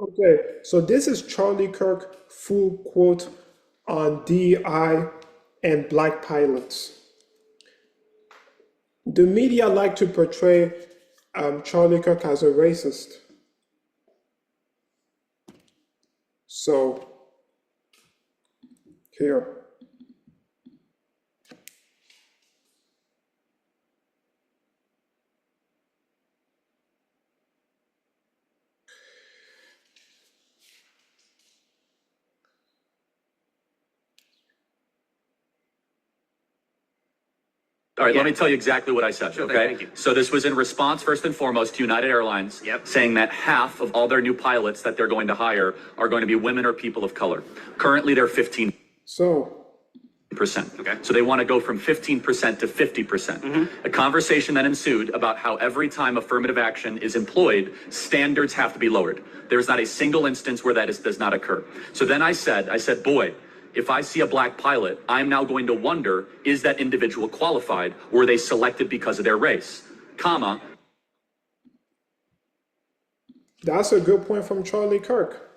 Okay, so this is Charlie Kirk full quote on DEI and black pilots. The media like to portray Charlie Kirk as a racist. So here. All right, let me tell you exactly what I said, Sure thing, okay? thank you. So this was in response, first and foremost, to United Airlines, saying that half of all their new pilots that they're going to hire are going to be women or people of color. Currently, they're 15%. So Okay. So they want to go from 15% to 50%. A conversation then ensued about how every time affirmative action is employed, standards have to be lowered. There's not a single instance where does not occur. So then I said, boy, if I see a black pilot, I'm now going to wonder, is that individual qualified? Were they selected because of their race? Comma. that's a good point from Charlie Kirk.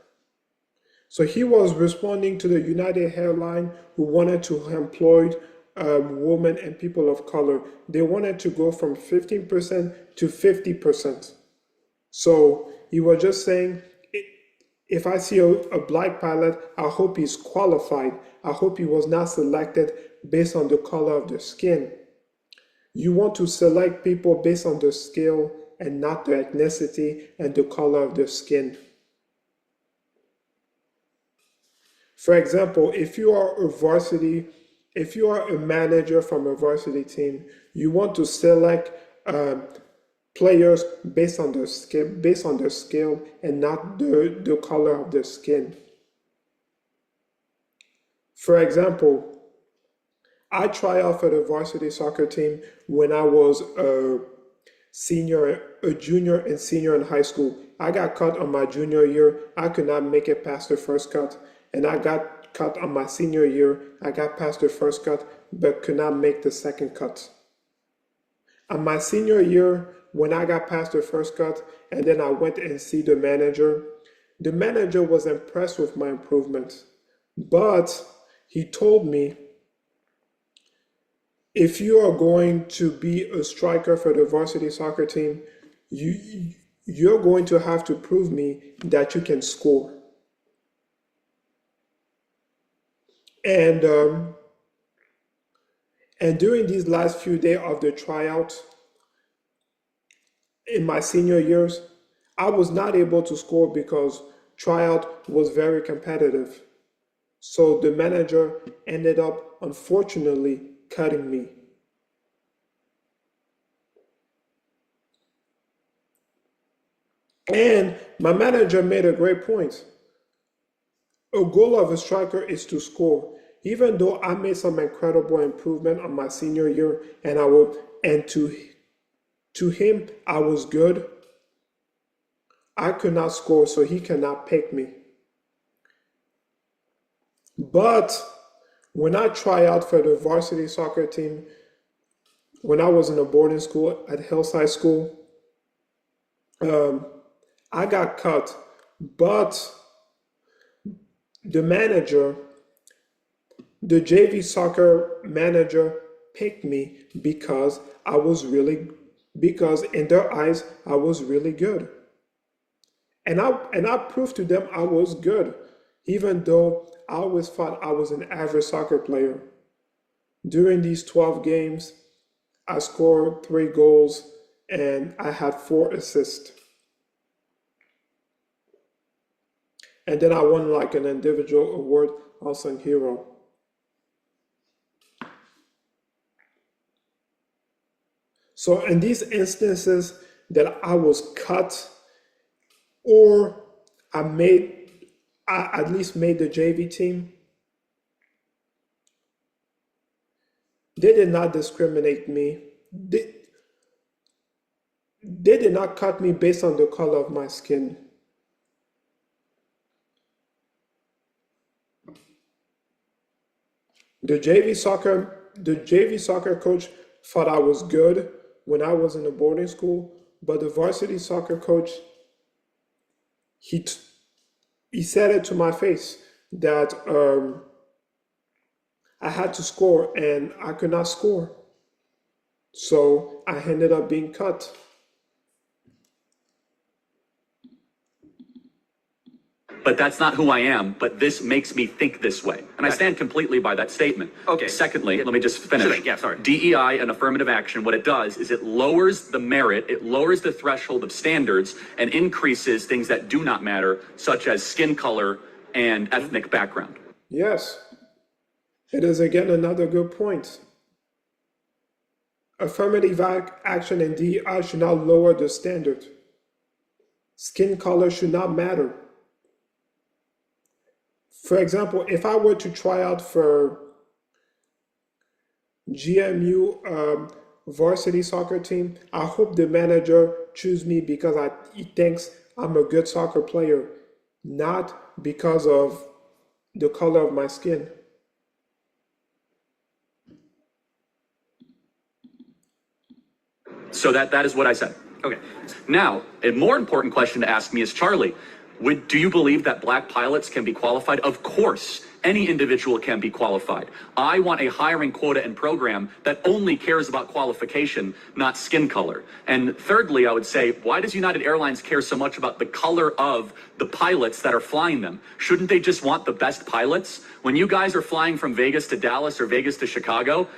So he was responding to the United Airlines who wanted to employ women and people of color. They wanted to go from 15% to 50%. So he was just saying, if I see a black pilot, I hope he's qualified. I hope he was not selected based on the color of the skin. You want to select people based on the skill and not the ethnicity and the color of the skin. For example, if you are a manager from a varsity team, you want to select players based on their skill and not the color of their skin. For example, I tried out for the varsity soccer team when I was a junior and senior in high school. I got cut on my junior year. I could not make it past the first cut. And I got cut on my senior year. I got past the first cut, but could not make the second cut. On my senior year, when I got past the first cut, and then I went and see the manager was impressed with my improvement. But he told me, if you are going to be a striker for the varsity soccer team, you're going to have to prove me that you can score. And during these last few days of the tryout in my senior years, I was not able to score because tryout was very competitive. So the manager ended up, unfortunately, cutting me. And my manager made a great point. A goal of a striker is to score. Even though I made some incredible improvement on my senior year, and to him I was good, I could not score, so he cannot pick me. But when I tried out for the varsity soccer team, when I was in a boarding school at Hillside School, I got cut, but the JV soccer manager picked me because because in their eyes, I was really good. And I proved to them I was good, even though I always thought I was an average soccer player. During these 12 games, I scored 3 goals and I had 4 assists. And then I won like an individual award, Unsung Hero. So in these instances that I was cut or I at least made the JV team, they did not discriminate me. They did not cut me based on the color of my skin. The JV soccer coach thought I was good when I was in a boarding school, but the varsity soccer coach, he he said it to my face that I had to score and I could not score. So I ended up being cut. But that's not who I am, but this makes me think this way. And I stand completely by that statement. Okay. Secondly, let me just finish. Sure, yeah, sorry. DEI and affirmative action, what it does is it lowers the merit, it lowers the threshold of standards, and increases things that do not matter, such as skin color and ethnic background. Yes, it is again another good point. Affirmative action and DEI should not lower the standard. Skin color should not matter. For example, if I were to try out for GMU varsity soccer team, I hope the manager choose me because he thinks I'm a good soccer player, not because of the color of my skin. So that is what I said. Okay. Now, a more important question to ask me is, Charlie, do you believe that black pilots can be qualified? Of course, any individual can be qualified. I want a hiring quota and program that only cares about qualification, not skin color. And thirdly, I would say, why does United Airlines care so much about the color of the pilots that are flying them? Shouldn't they just want the best pilots? When you guys are flying from Vegas to Dallas or Vegas to Chicago,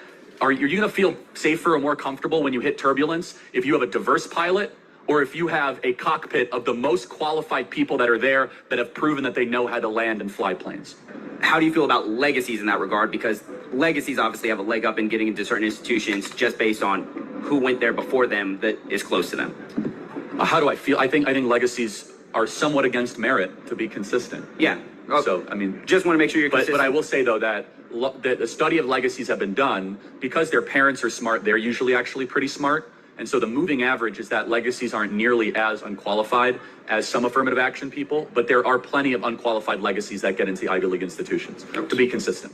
are you going to feel safer or more comfortable when you hit turbulence if you have a diverse pilot, or if you have a cockpit of the most qualified people that are there that have proven that they know how to land and fly planes? How do you feel about legacies in that regard? Because legacies obviously have a leg up in getting into certain institutions just based on who went there before them that is close to them. How do I feel? I think legacies are somewhat against merit, to be consistent. Yeah. Okay. So, I mean, just want to make sure you're consistent. But I will say, though, that the study of legacies have been done because their parents are smart. They're usually actually pretty smart. And so the moving average is that legacies aren't nearly as unqualified as some affirmative action people, but there are plenty of unqualified legacies that get into the Ivy League institutions, to be consistent.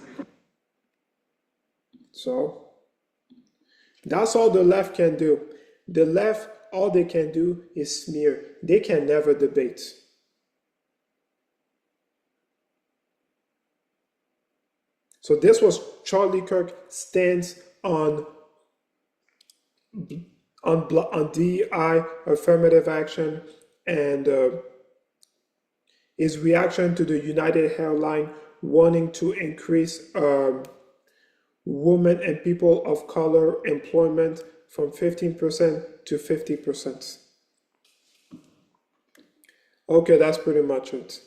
So that's all the left can do. The left, all they can do is smear. They can never debate. So this was Charlie Kirk stance on DEI, affirmative action, and his reaction to the United Airlines wanting to increase women and people of color employment from 15% to 50%. Okay, that's pretty much it.